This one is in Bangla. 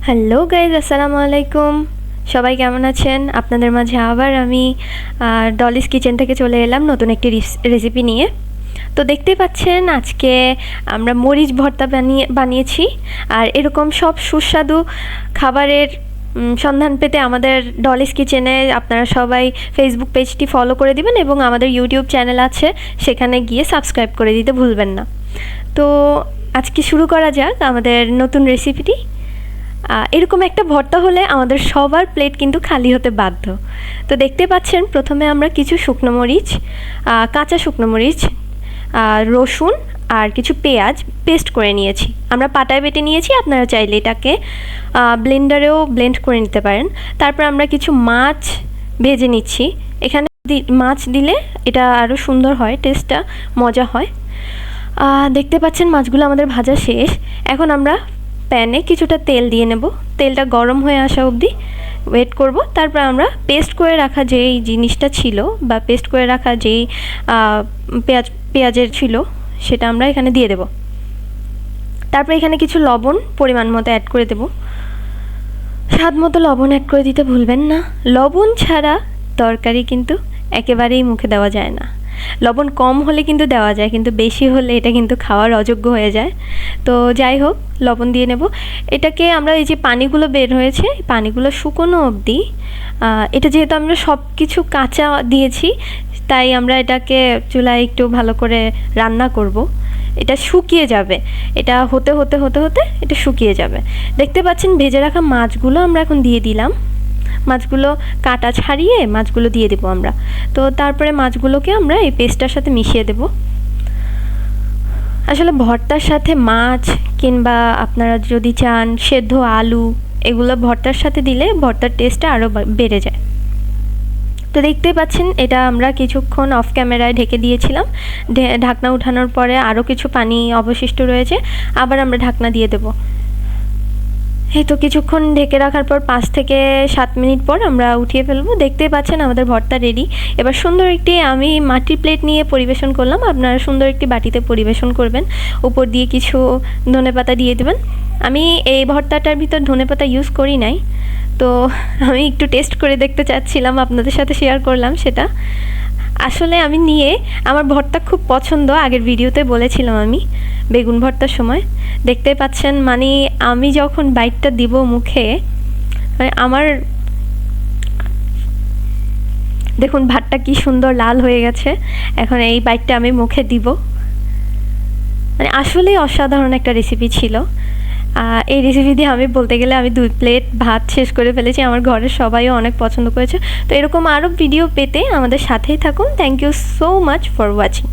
হ্যালো গাইজ, আসসালামু আলাইকুম। সবাই কেমন আছেন? আপনাদের মাঝে আবার আমি ডলিস কিচেন থেকে চলে এলাম নতুন একটি রেসিপি নিয়ে। তো দেখতেই পাচ্ছেন আজকে আমরা মরিচ ভর্তা বানিয়েছি। আর এরকম সব সুস্বাদু খাবারের সন্ধান পেতে আমাদের ডলিস কিচেনে আপনারা সবাই ফেসবুক পেজটি ফলো করে দিবেন এবং আমাদের ইউটিউব চ্যানেল আছে, সেখানে গিয়ে সাবস্ক্রাইব করে দিতে ভুলবেন না। তো আজকে শুরু করা যাক আমাদের নতুন রেসিপিটি। এরকম একটা ভর্তা হলে আমাদের সবার প্লেট কিন্তু খালি হতে বাধ্য। তো দেখতে পাচ্ছেন প্রথমে আমরা কিছু শুকনো মরিচ, কাঁচা শুকনো মরিচ, রসুন আর কিছু পেঁয়াজ পেস্ট করে নিয়েছি। আমরা পাটায় বেটে নিয়েছি, আপনারা চাইলে এটাকে ব্লেন্ডারেও ব্লেন্ড করে নিতে পারেন। তারপর আমরা কিছু মাছ ভেজে নিচ্ছি। এখানে মাছ দিলে এটা আরও সুন্দর হয়, টেস্টটা মজা হয়। দেখতে পাচ্ছেন মাছগুলো আমাদের ভাজা শেষ। এখন আমরা প্যানে কিছুটা তেল দিয়ে নেব। তেলটা গরম হয়ে আসা অবধি ওয়েট করব। তারপর আমরা পেস্ট করে রাখা যেই জিনিসটা ছিল বা পেস্ট করে রাখা যেই পেঁয়াজের ছিল সেটা আমরা এখানে দিয়ে দেব। তারপর এখানে কিছু লবণ পরিমাণ মতো অ্যাড করে দেব। স্বাদ মতো লবণ অ্যাড করে দিতে ভুলবেন না। লবণ ছাড়া তরকারি কিন্তু একেবারেই মুখে দেওয়া যায় না। লবণ কম হলে কিন্তু দেওয়া যায়, কিন্তু বেশি হলে এটা কিন্তু খাওয়ার অযোগ্য হয়ে যায়। তো যাই হোক, লবণ দিয়ে নেব। এটাকে আমরা এই যে পানিগুলো বের হয়েছে, পানিগুলো শুকনো অবধি, এটা যেহেতু আমরা সব কিছু কাঁচা দিয়েছি, তাই আমরা এটাকে চুলায় একটু ভালো করে রান্না করব। এটা শুকিয়ে যাবে, এটা হতে হতে হতে হতে এটা শুকিয়ে যাবে। দেখতে পাচ্ছেন ভেজে রাখা মাছগুলো আমরা এখন দিয়ে দিলাম। মাছগুলো কাটা ছাড়িয়ে মাছগুলো দিয়ে দেবো আমরা। তো তারপরে মাছগুলোকে আমরা এই পেস্টটার সাথে মিশিয়ে দেব। আসলে ভর্তার সাথে মাছ কিংবা আপনারা যদি চান সেদ্ধ আলু, এগুলো ভর্তার সাথে দিলে ভর্তার টেস্টটা আরও বেড়ে যায়। তো দেখতেই পাচ্ছেন এটা আমরা কিছুক্ষণ অফ ক্যামেরায় ঢেকে দিয়েছিলাম। ঢাকনা উঠানোর পরে আরও কিছু পানি অবশিষ্ট রয়েছে, আবার আমরা ঢাকনা দিয়ে দেবো। এই তো কিছুক্ষণ ঢেকে রাখার পর 5 থেকে 7 মিনিট পর আমরা উঠিয়ে ফেলবো। দেখতেই পাচ্ছেন আমাদের ভর্তা রেডি। এবার সুন্দর একটি আমি মাটির প্লেট নিয়ে পরিবেশন করলাম, আপনারা সুন্দর একটি বাটিতে পরিবেশন করবেন। উপর দিয়ে কিছু ধনেপাতা দিয়ে দেবেন। আমি এই ভর্তাটার ভিতর ধনেপাতা ইউজ করি নাই, তো আমি একটু টেস্ট করে দেখতে চাচ্ছিলাম, আপনাদের সাথে শেয়ার করলাম সেটা। আসলে আমি আমার ভর্তা খুব পছন্দ, আগের ভিডিওতে বলেছিলাম আমি বেগুন ভর্তার সময়। দেখতে পাচ্ছেন মানে আমি যখন বাইটটা দিব মুখে, আমার দেখুন ভাতটা কি সুন্দর লাল হয়ে গেছে। এখন এই বাইটটা আমি মুখে দিব। মানে আসলেই অসাধারণ একটা রেসিপি ছিল। এই রেসিপি দিয়ে আমি বলতে গেলে আমি 2 প্লেট ভাত শেষ করে ফেলেছি। আমার ঘরের সবাইও অনেক পছন্দ করেছে। তো এরকম আরও ভিডিও পেতে আমাদের সাথেই থাকুন। Thank you so much for watching.